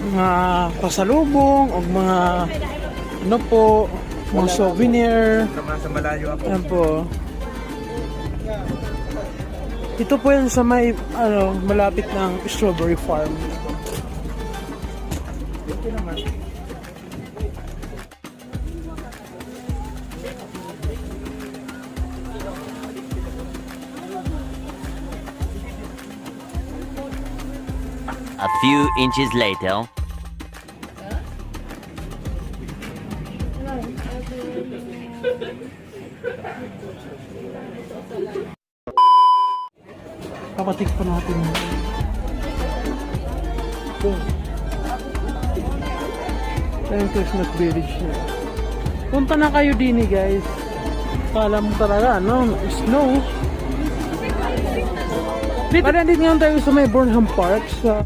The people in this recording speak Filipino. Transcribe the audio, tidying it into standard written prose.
mga pasalubong o mga ano po, mga souvenir. Sa malayo ako. Ayan po. Ito po yan sa may malapit ng strawberry farm. Ito naman. A few inches later. Papatik pa natin. Ito. Ito yung Christmas village niya. Punta na kayo din guys. Kala mo talaga, no? Snow. Para nandito ngayon tayo sa may Burnham Park sa